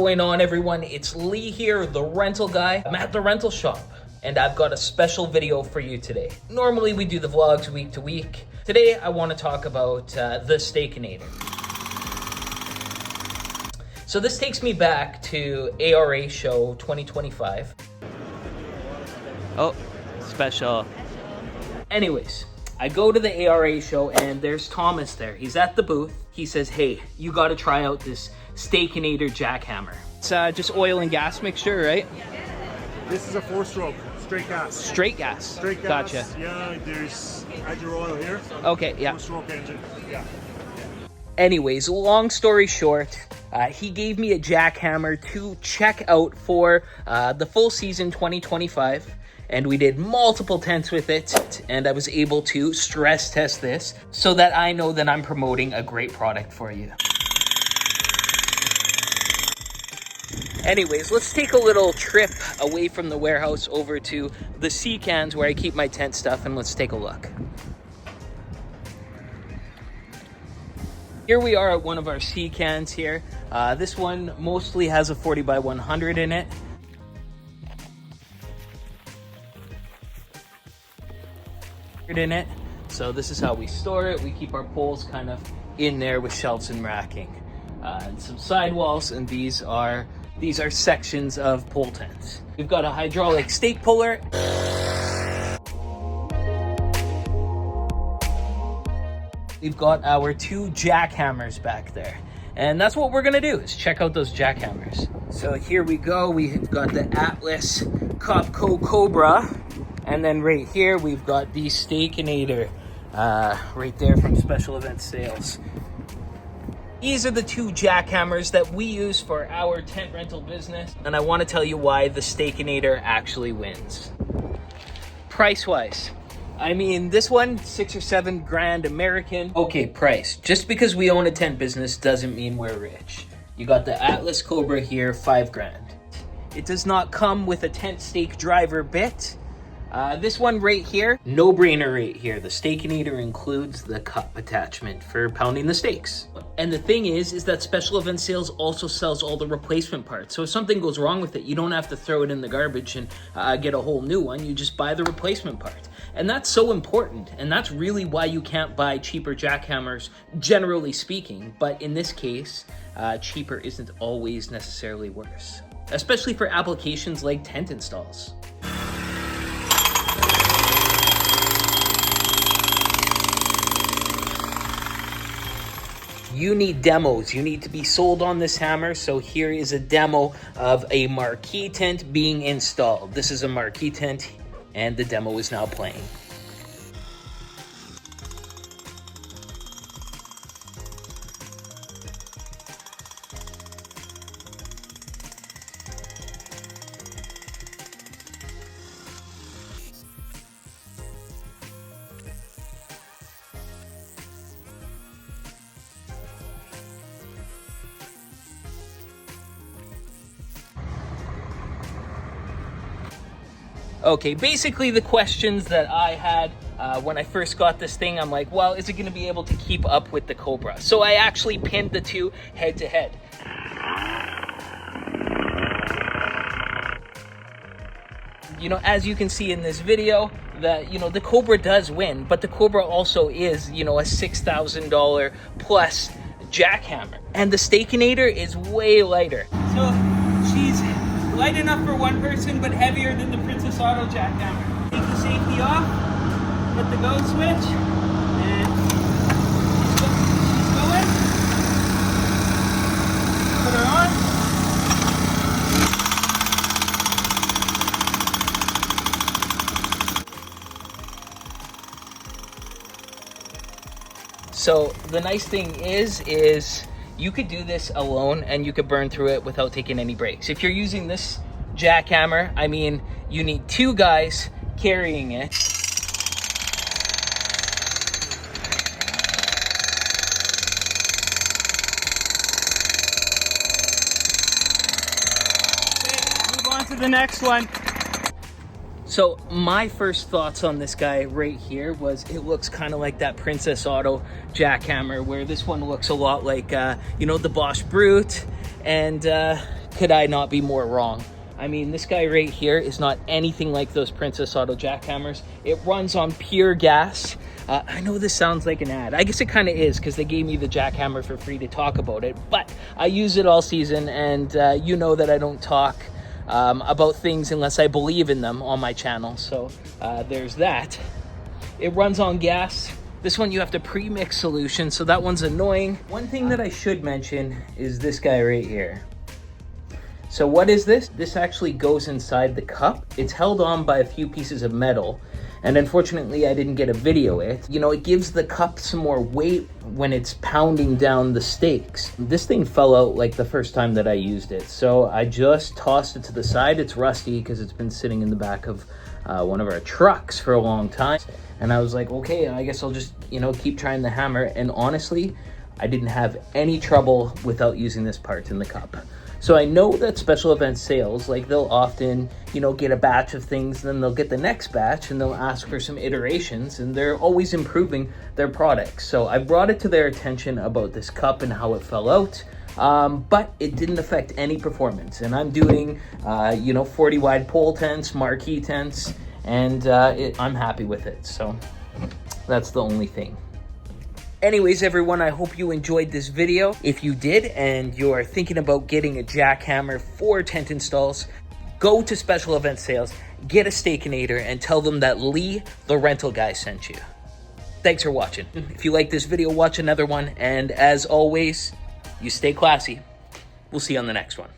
going on, everyone? It's Lee here, the rental guy. I'm at the rental shop and I've got a special video for you today. Normally we do the vlogs week to week. Today I want to talk about the Stakinator. So this takes me back to ARA show 2025. Oh, special. Anyways, I go to the ARA show and there's Thomas there. He's at the booth. He says, hey, you got to try out this Stakinator jackhammer. It's just oil and gas mixture, right? This is a 4-stroke, straight gas. Straight gas. Straight gas. Gotcha. Yeah, there's add your oil here. Okay, yeah. 4-stroke engine. Yeah. Anyways, long story short, he gave me a jackhammer to check out for the full season 2025. And we did multiple tents with it, and I was able to stress test this so that I know that I'm promoting a great product for you. Anyways, let's take a little trip away from the warehouse over to the sea cans where I keep my tent stuff, and let's take a look. Here we are at one of our sea cans here. This one mostly has a 40 by 100 in it. In it. So this is how we store it. We keep our poles kind of in there with shelves and racking. And some sidewalls, and these are sections of pole tents. We've got a hydraulic stake puller. We've got our 2 jackhammers back there. And that's what we're gonna do, is check out those jackhammers. So here we go. We've got the Atlas Copco Cobra. And then right here, we've got the Stakinator right there from Special Event Sales. These are the 2 jackhammers that we use for our tent rental business. And I want to tell you why the Stakinator actually wins. Price-wise, I mean, this one, 6 or 7 grand American. Okay, price. Just because we own a tent business doesn't mean we're rich. You got the Atlas Cobra here, 5 grand. It does not come with a tent stake driver bit. This one right here, no-brainer right here. The Stakinator includes the cup attachment for pounding the stakes. And the thing is that Special Event Sales also sells all the replacement parts. So if something goes wrong with it, you don't have to throw it in the garbage and get a whole new one. You just buy the replacement part. And that's so important. And that's really why you can't buy cheaper jackhammers, generally speaking. But in this case, cheaper isn't always necessarily worse, especially for applications like tent installs. You need demos. You need to be sold on this hammer. So here is a demo of a marquee tent being installed. This is a marquee tent, and the demo is now playing. Okay, basically the questions that I had when I first got this thing, I'm like, well, is it going to be able to keep up with the Cobra? So I actually pinned the 2 head to head. You know, as you can see in this video, that, you know, the Cobra does win, but the Cobra also is, you know, a $6,000 plus jackhammer. And the Stakinator is way lighter. So she's light enough for one person, but heavier than the Princess Auto jackhammer. Take the safety off, hit the go switch, and she's going. Put her on. So the nice thing is you could do this alone and you could burn through it without taking any breaks. If you're using this jackhammer, I mean, you need 2 guys carrying it. Okay, move on to the next one. So my first thoughts on this guy right here was it looks kind of like that Princess Auto jackhammer, where this one looks a lot like, you know, the Bosch Brute, and could I not be more wrong? I mean, this guy right here is not anything like those Princess Auto jackhammers. It runs on pure gas. I know this sounds like an ad. I guess it kind of is because they gave me the jackhammer for free to talk about it. But I use it all season, and you know that I don't talk about things unless I believe in them on my channel. So there's that. It runs on gas. This one you have to pre-mix solution, so that one's annoying. One thing that I should mention is this guy right here. So what is this? This actually goes inside the cup. It's held on by a few pieces of metal, and unfortunately I didn't get a video it. You know, it gives the cup some more weight when it's pounding down the steaks. This thing fell out like the first time that I used it, so I just tossed it to the side. It's rusty because it's been sitting in the back of one of our trucks for a long time. And I was like, okay, I guess I'll just, you know, keep trying the hammer. And honestly, I didn't have any trouble without using this part in the cup. So I know that special event sales, like they'll often, you know, get a batch of things, then they'll get the next batch and they'll ask for some iterations, and they're always improving their products. So I brought it to their attention about this cup and how it fell out, but it didn't affect any performance. And I'm doing, you know, 40 wide pole tents, marquee tents, and I'm happy with it. So that's the only thing. Anyways, everyone, I hope you enjoyed this video. If you did and you're thinking about getting a jackhammer for tent installs, go to special event sales, get a Stakinator, and tell them that Lee, the rental guy, sent you. Thanks for watching. If you like this video, watch another one. And as always, you stay classy. We'll see you on the next one.